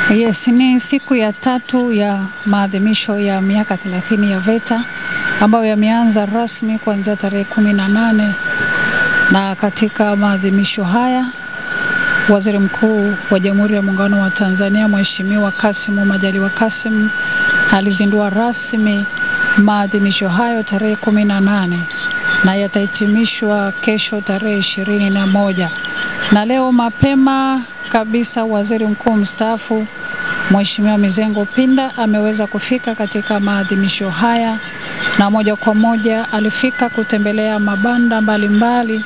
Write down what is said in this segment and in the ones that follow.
Yes, ni siku ya 3 ya maadhimisho ya miaka 30 ya VETA ambayo yameanza rasmi kuanzia tarehe 18, na katika maadhimisho haya Waziri Mkuu wa Jamhuri ya Muungano wa Tanzania Mheshimiwa Kassim Majaliwa Kassim alizindua rasmi maadhimisho hayo tarehe 18 na yatahitimishwa kesho tarehe 21. Na leo mapema kabisa Waziri Mkuu mstaafu Mheshimiwa Mizengo Pinda ameweza kufika katika maadhimisho haya, na moja kwa moja alifika kutembelea mabanda mbalimbali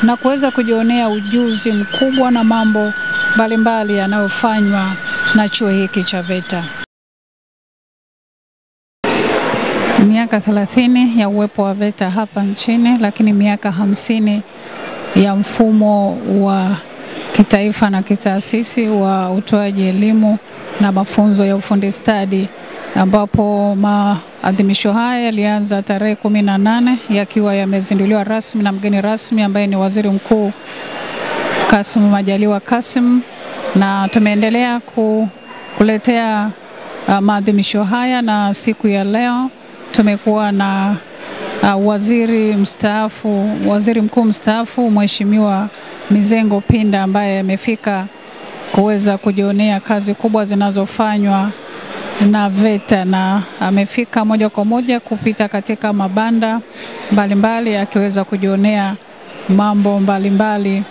na kuweza kujionea ujuzi mkubwa na mambo mbalimbali yanayofanywa na chuo hiki cha VETA. Miaka 30 ya uwepo wa VETA hapa nchini, lakini miaka 50 ya mfumo wa kitaifa na kitaasisi wa utoaji elimu na mafunzo ya ufundi stadi, ambapo maadhimisho haya yalianza tarehe 18 yakiwa yamezinduliwa rasmi na mgeni rasmi ambaye ni Waziri Mkuu Kassim Majaliwa Kassim, na tumeendelea kuletea maadhimisho haya, na siku ya leo tumekuwa na Waziri Mkuu mstaafu Mheshimiwa Mizengo Pinda ambaye amefika kuweza kujionea kazi kubwa zinazofanywa na VETA, na amefika moja kwa moja kupita katika mabanda mbalimbali akiweza kujionea mambo mbalimbali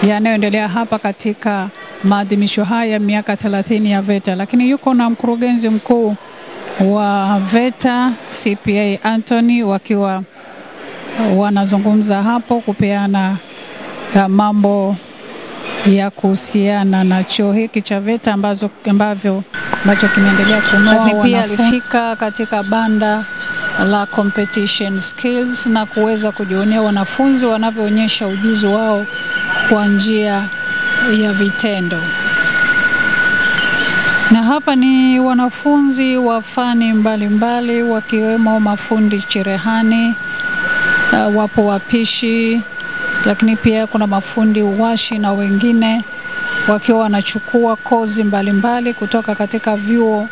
yanayoendelea hapa katika maadhimisho haya miaka 30 ya VETA. Lakini yuko na mkurugenzi mkuu wa VETA CPA Anthony wakiwa wanazungumza hapo kupeana mambo ya kuhusiana na chuo hiki cha VETA ambacho kimeendelea kunoa. Lakini pia alifika katika banda la competition skills na kuweza kujionea wanafunzi wanavyoonyesha ujuzi wao kwa njia ya vitendo. Na hapa ni wanafunzi wa fani mbalimbali wakiwemo mafundi cherehani, wapo wapishi, lakini pia kuna mafundi uwashi na wengine wakiwa wanachukua kozi mbalimbali kutoka katika vyuo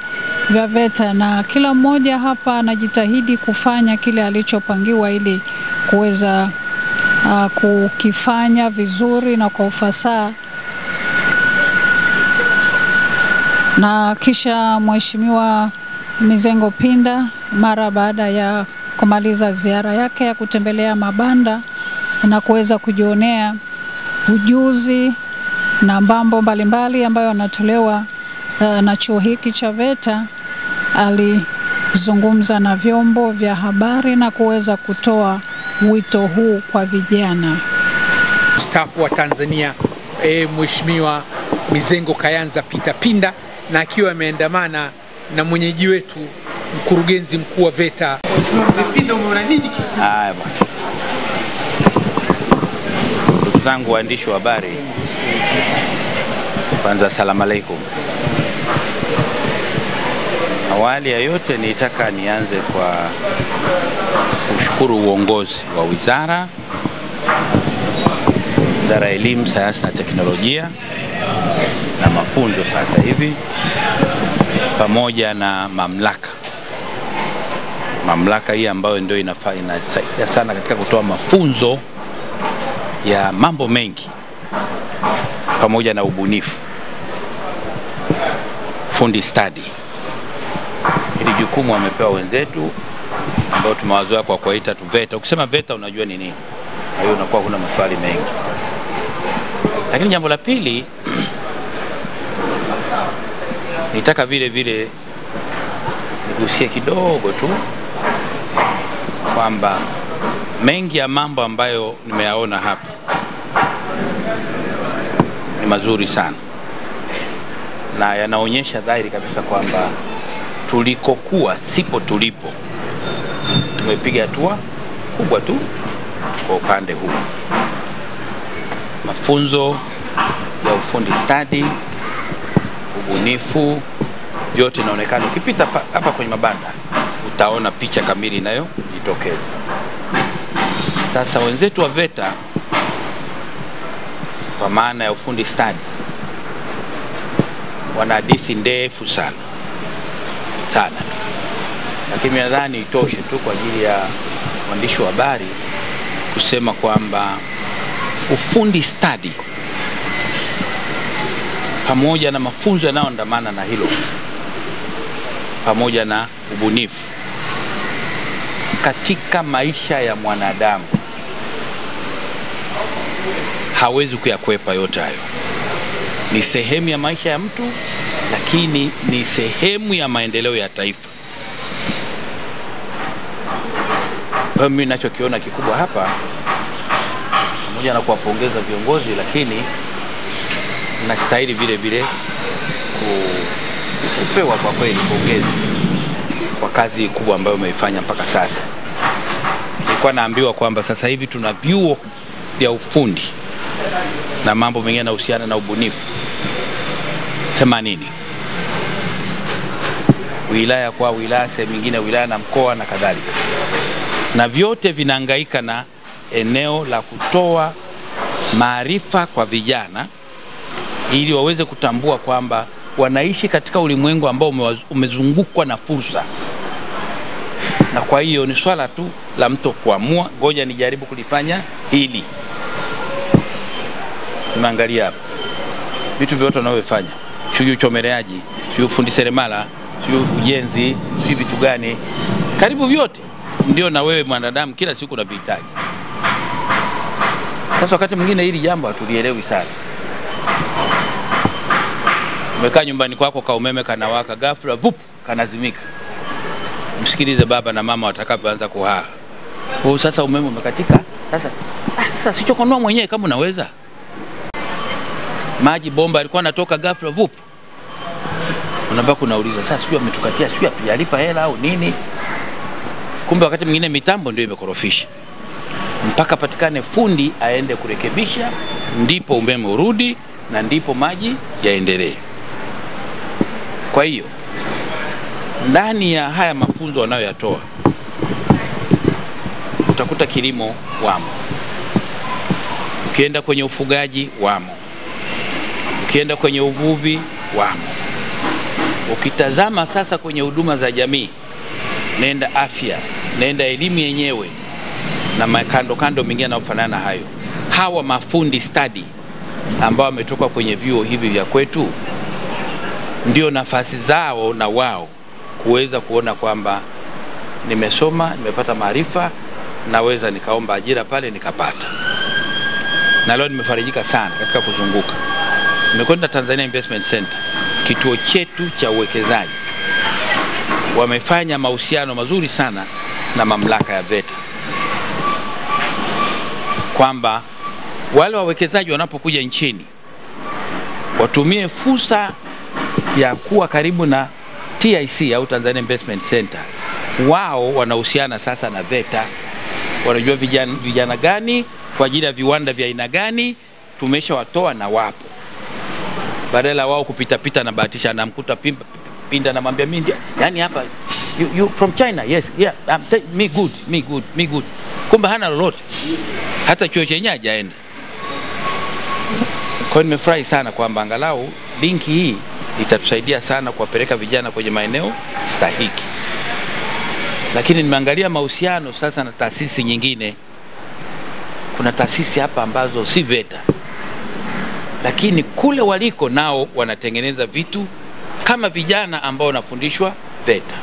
vya VETA, na kila mmoja hapa anajitahidi kufanya kile alichopangiwa ili kuweza kukifanya vizuri na kwa ufasaha. Na kisha Mheshimiwa Mizengo Pinda mara baada ya kumaliza ziara yake ya kutembelea mabanda na kuweza kujionea ujuzi na mambo mbalimbali ambayo yanatolewa na chuo hiki cha VETA, alizungumza na vyombo vya habari na kuweza kutoa wito huu kwa vijana. Mstaafu wa Tanzania Mheshimiwa Mizengo Kayanza Peter Pinda, na akiwa ameandamana na mwenyeji wetu mkurugenzi mkuu wa VETA. Pinda, umeona nini? Haya bwana. Ndugu zangu waandishi wa habari, kwanza asalamu alaykum. Awali ya yote nitaka nianze kwa kushukuru uongozi wa Wizara ya Elimu, Sayansi na Teknolojia na Mafunzo sasa hivi, pamoja na mamlaka hii ambayo ndio inasaidia sana katika kutoa mafunzo ya mambo mengi pamoja na ubunifu, fundi stadi. Hili jukumu wamepewa wenzetu ambao tumewazoea kwa kuita tu VETA. Ukisema VETA unajua ni nini, na hiyo unakuwa kuna maswali mengi. Lakini jambo la pili nitaka vile nigusie kidogo tu kwamba mengi ya mambo ambayo nimeyaona hapa ni mazuri sana na yanaonyesha dhahiri kabisa kwamba tulikokuwa sipo tulipo. Tumepiga hatua kubwa tu kwa upande huu. Mafunzo ya ufundi stadi, ubunifu, vyote inaonekana. Ukipita hapa kwenye mabanda utaona picha kamili inayojitokeza. Sasa wenzetu wa VETA kwa maana ya ufundi stadi wana hadithi ndefu sana sana, lakini nadhani itoshe tu kwa ajili ya waandishi wa habari kusema kwamba ufundi stadi pamoja na mafunzo yanayoandamana na hilo pamoja na ubunifu katika maisha ya mwanadamu hawezi kuyakwepa yote hayo. Ni sehemu ya maisha ya mtu, lakini ni sehemu ya maendeleo ya taifa. Kwa mimi ninachokiona kikubwa hapa, pamoja na kuwapongeza viongozi, lakini nastahili vile vile kupewa kwa kweli pongezi kwa kazi kubwa ambayo umeifanya mpaka sasa. Nilikuwa naambiwa kwamba sasa hivi tuna vyuo vya ufundi na mambo mengine yanayohusiana na ubunifu 80 wilaya kwa wilaya, sehemu nyingine wilaya na mkoa na kadhalika, na vyote vinahangaika na eneo la kutoa maarifa kwa vijana ili waweze kutambua kwamba wanaishi katika ulimwengu ambao umezungukwa na fursa, na kwa hiyo ni swala tu la mtu kuamua, ngoja nijaribu kulifanya hili. Tunaangalia hapa vitu vyote wanavyofanya, shughuli uchomeleaji, shughuli fundi seremala, shughuli ujenzi, vitu gani, karibu vyote ndio na wewe mwanadamu kila siku unavihitaji. Sasa wakati mwingine hili jambo hatulielewi sana. Umekaa nyumbani kwako, ka umeme kanawaka, ghafla vup kanazimika. Msikilize baba na mama watakapoanza kuhaa. Kwa sasa umeme umekatika, sasa sichokonua mwenyewe kama unaweza. Maji bomba alikuwa anatoka ghafla vup. Unabaki unauliza sasa sijui ametukatia, sijui apilipa hela au nini. Kumbe wakati mwingine mitambo ndio imekorofisha. Mpaka patikane fundi aende kurekebisha, ndipo umeme urudi na ndipo maji yaendelee. Kwa hiyo ndani ya haya mafunzo wanayoyatoa utakuta kilimo wamo, ukienda kwenye ufugaji wamo, ukienda kwenye uvuvi wamo, ukitazama sasa kwenye huduma za jamii, nenda afya, nenda elimu yenyewe na makando mengine yanayofanana hayo. Hawa mafundi stadi ambao wametoka kwenye vyuo hivi vya kwetu ndio nafasi zao na wao kuweza kuona kwamba nimesoma, nimepata maarifa, naweza nikaomba ajira pale nikapata. Na leo nimefarijika sana katika kuzunguka. Nimekwenda Tanzania Investment Center, kituo chetu cha uwekezaji. Wamefanya mahusiano mazuri sana na mamlaka ya VETA, kwamba wale wawekezaji wanapokuja nchini watumie fursa ya kuwa karibu na TIC au Tanzania Investment Center. Wao wanahusiana sasa na VETA, wanajua vijana gani kwa ajili ya viwanda vya aina gani tumeshawatoa na wapo. Badala wao kupita na bahatisha na mkuta pinda na mwambia mimi yani hapa you from China, yes yeah me good. Kumbe hana lolote, hata chuo chenye hajaenda. Kwa hiyo nimefurahi sana kwamba angalau linki hii itatusaidia sana kuwapeleka vijana kwenye maeneo stahiki. Lakini nimeangalia mahusiano sasa na taasisi nyingine. Kuna taasisi hapa ambazo si VETA, lakini kule waliko nao wanatengeneza vitu kama vijana ambao wanafundishwa VETA.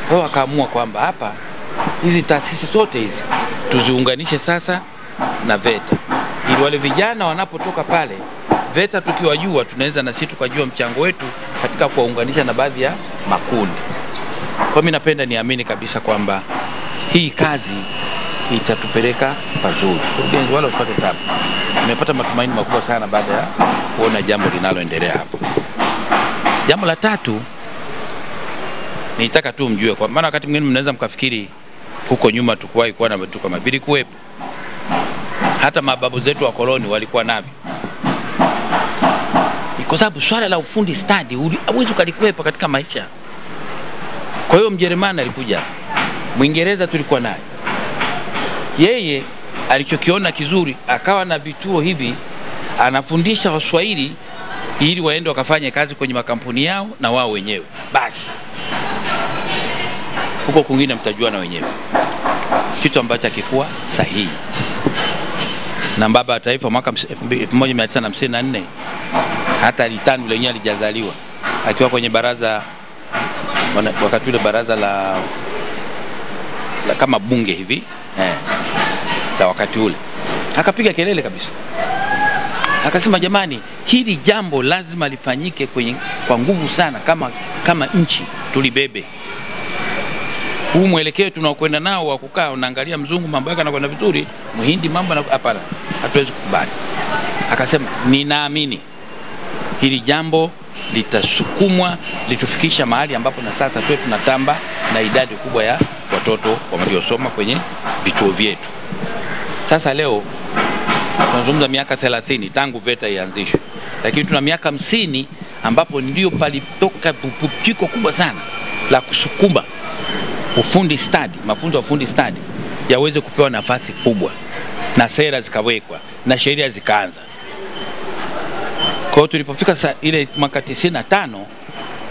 Kwa hiyo wakaamua kwamba hapa hizi taasisi zote hizi tuziunganishe sasa na VETA, ili wale vijana wanapotoka pale VETA tukiwajua, tunaweza na sisi tukajua mchango wetu katika kuwaunganisha na baadhi ya makundi. Kwa mimi napenda niamini kabisa kwamba hii kazi itatupeleka pazuri. Kurugenzi wala usipate tabu. Nimepata matumaini makubwa sana baada ya kuona jambo linaloendelea hapo. Jambo la tatu, nitaka tu mjue kwa maana wakati mwingine mnaweza mkafikiri huko nyuma tukuwahi kuwa na vitu kama vile kuwepo. Hata mababu zetu wa koloni walikuwa navyo. Kwa sababu swala la ufundi stadi huwezi kulikuwepo katika maisha. Kwa hiyo Mjerumani alikuja, Mwingereza tulikuwa naye. Yeye alichokiona kizuri akawa na vituo hivi, anafundisha Waswahili ili waende wakafanye kazi kwenye makampuni yao na wao wenyewe. Basi huko kwingine mtajua na wenyewe, kitu ambacho hakikuwa sahihi. Na baba wa taifa mwaka 1954 hata alitani lenyewe alijazaliwa akiwa kwenye baraza, wakati ule baraza la kama bunge hivi la wakati ule, akapiga kelele kabisa, akasema jamani, hili jambo lazima lifanyike kwa nguvu sana, kama nchi tulibebe. Huu mwelekeo tunaokwenda nao wa kukaa unaangalia mzungu mambo yake yanakwenda vizuri, Mhindi mambo hapana, hatuwezi kukubali. Akasema ninaamini hili jambo litasukumwa litufikisha mahali ambapo na sasa tuwe tunatamba na idadi kubwa ya watoto waliosoma kwenye vituo vyetu. Sasa leo tunazungumza miaka 30 tangu VETA ianzishwe, lakini tuna miaka 50 ambapo ndio palitoka pupukiko kubwa sana la kusukuma ufundi stadi, mafunzo ya ufundi stadi yaweze kupewa nafasi kubwa, na sera zikawekwa na sheria zikaanza. Kwa hiyo tulipofika ile mwaka 95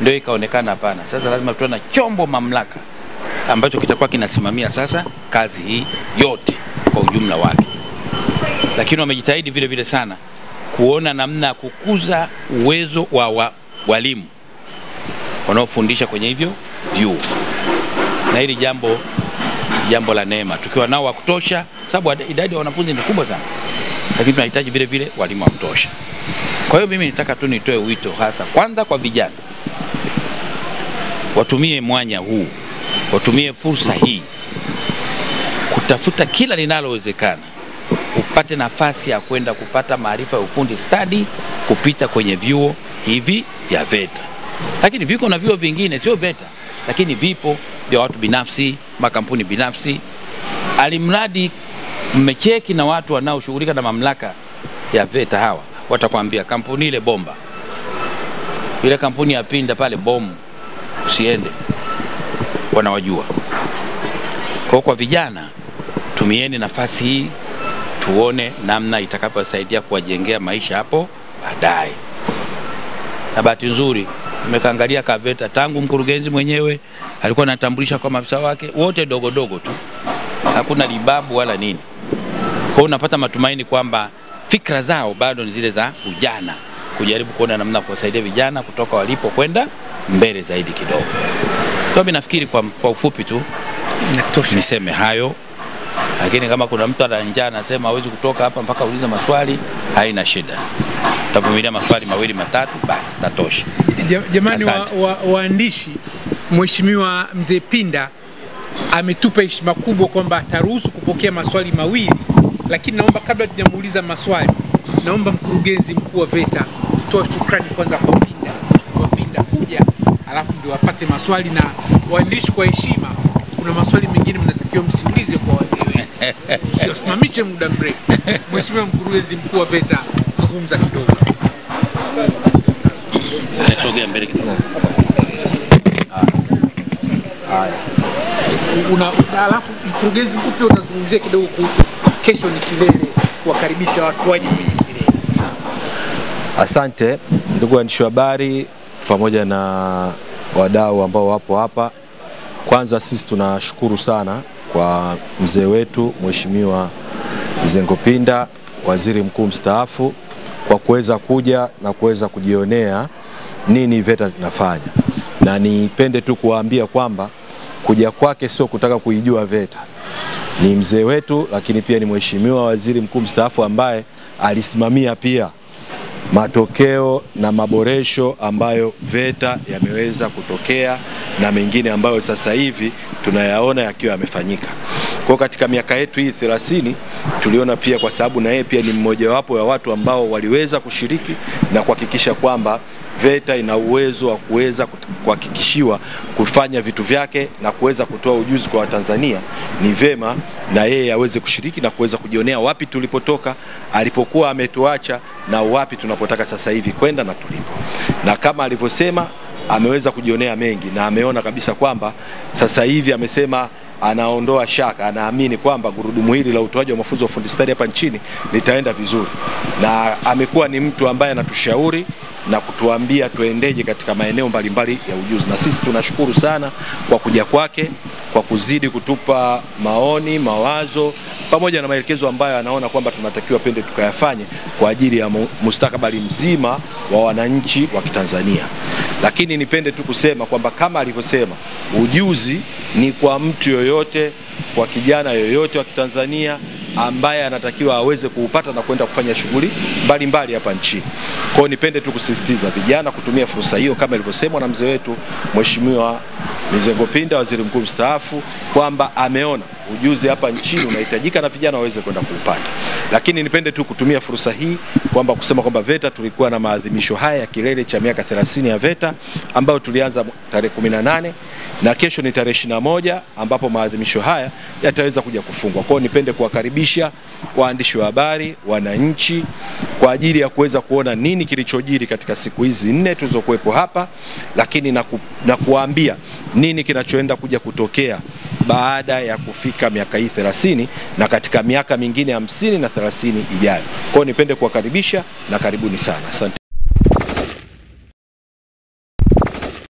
ndio ikaonekana hapana, sasa lazima tuwe na chombo mamlaka ambacho kitakuwa kinasimamia sasa kazi hii yote kwa ujumla wake. Lakini wamejitahidi vile vile sana kuona namna ya kukuza uwezo wa walimu wanaofundisha kwenye hivyo vyuo, na hili jambo la neema, tukiwa nao wa kutosha, sababu idadi ya wanafunzi ni kubwa sana, lakini tunahitaji vile vile walimu wa kutosha. Kwa hiyo mimi nitaka tu nitoe wito hasa kwanza kwa vijana, watumie mwanya huu, watumie fursa hii kutafuta kila linalowezekana upate nafasi ya kwenda kupata maarifa ya ufundi stadi kupita kwenye vyuo hivi vya VETA. Lakini viko na vyuo vingine sio VETA, lakini vipo vya watu binafsi, makampuni binafsi. Alimradi mmecheki na watu wanaoshughulika na mamlaka ya VETA hawa, watakwambia kampuni ile bomba, ile kampuni ya Pinda pale bomu, usiende, wanawajua. Kwa vijana, tumieni nafasi hii tuone namna itakapowasaidia kuwajengea maisha hapo baadaye. Na bahati nzuri nimekaangalia VETA tangu mkurugenzi mwenyewe alikuwa anatambulisha kwa maafisa wake wote dogo tu, hakuna libabu wala nini. Kwa hiyo unapata matumaini kwamba fikra zao bado ni zile za ujana, kujaribu kuona namna kuwasaidia vijana kutoka walipo kwenda mbele zaidi kidogo. Kwa mimi nafikiri kwa ufupi tu niseme hayo, lakini kama kuna mtu ana njaa anasema hawezi kutoka hapa mpaka uulize maswali, haina shida. Tavumilia maswali mawili matatu basi tatosha. Jamani waandishi, Mheshimiwa Mzee Pinda ametupa heshima kubwa kwamba ataruhusu kupokea maswali mawili, lakini naomba kabla tujamuuliza maswali, naomba mkurugenzi mkuu wa VETA toa shukrani kwanza kwa Pinda kuja, alafu ndio wapate maswali. Na waandishi kwa heshima, kuna maswali mengine mnatakiwa msiulize kwa wazee wenu, msiwasimamishe muda mrefu. Mheshimiwa mkurugenzi mkuu wa VETA, zungumza kidogo. Sogea mbele kidogo. Alafu mkurugenzi mkuu pia utazungumzia kidogo kuhusu kesho ni kilele, kuwakaribisha watu waje kwenye kilele. Asante ndugu waandishi wa habari pamoja na wadau ambao wapo hapa. Kwanza sisi tunashukuru sana kwa mzee wetu Mheshimiwa Mzengo Pinda, waziri mkuu mstaafu, kwa kuweza kuja na kuweza kujionea nini VETA tunafanya. Na nipende tu kuwaambia kwamba kuja kwake sio kutaka kuijua VETA. Ni mzee wetu, lakini pia ni mheshimiwa waziri mkuu mstaafu ambaye alisimamia pia matokeo na maboresho ambayo VETA yameweza kutokea na mengine ambayo sasa hivi tunayaona yakiwa yamefanyika. Kwa katika miaka yetu hii 30 tuliona pia, kwa sababu na yeye pia ni mmoja wapo ya watu ambao waliweza kushiriki na kuhakikisha kwamba VETA ina uwezo wa kuweza kuhakikishiwa kufanya vitu vyake na kuweza kutoa ujuzi kwa Watanzania, ni vema na yeye aweze kushiriki na kuweza kujionea wapi tulipotoka, alipokuwa ametuacha, na wapi tunapotaka sasa hivi kwenda na tulipo. Na kama alivyosema, ameweza kujionea mengi na ameona kabisa kwamba sasa hivi, amesema anaondoa shaka, anaamini kwamba gurudumu hili la utoaji wa mafunzo ya ufundi stadi hapa nchini litaenda vizuri. Na amekuwa ni mtu ambaye anatushauri, na kutuambia tuendeje katika maeneo mbalimbali ya ujuzi, na sisi tunashukuru sana kwa kuja kwake, kwa kuzidi kutupa maoni, mawazo pamoja na maelekezo ambayo anaona kwamba tunatakiwa pende tukayafanye kwa ajili ya mustakabali mzima wa wananchi wa Kitanzania. Lakini nipende tu kusema kwamba kama alivyosema, ujuzi ni kwa mtu yoyote, kwa kijana yoyote wa Kitanzania ambaye anatakiwa aweze kuupata na kwenda kufanya shughuli mbalimbali hapa nchini. Kwa hiyo nipende tu kusisitiza vijana kutumia fursa hiyo kama ilivyosemwa na mzee wetu Mheshimiwa Mizengo Pinda, waziri mkuu mstaafu, kwamba ameona ujuzi hapa nchini unahitajika na vijana waweze kwenda kuupata. Lakini nipende tu kutumia fursa hii kwamba kusema kwamba VETA tulikuwa na maadhimisho haya ya kilele cha miaka 30 ya VETA ambayo tulianza tarehe 18 na kesho ni tarehe 21 ambapo maadhimisho haya yataweza kuja kufungwa. Kwa hiyo nipende kuwakaribisha waandishi wa habari, wananchi kwa ajili ya kuweza kuona nini kilichojiri katika siku hizi 4 tulizokuwepo hapa, lakini na kuambia nini kinachoenda kuja kutokea baada ya kufika miaka hii 30 na katika miaka mingine 50 na 30 ijayo. Kwa hiyo nipende kuwakaribisha na karibuni sana. Asante.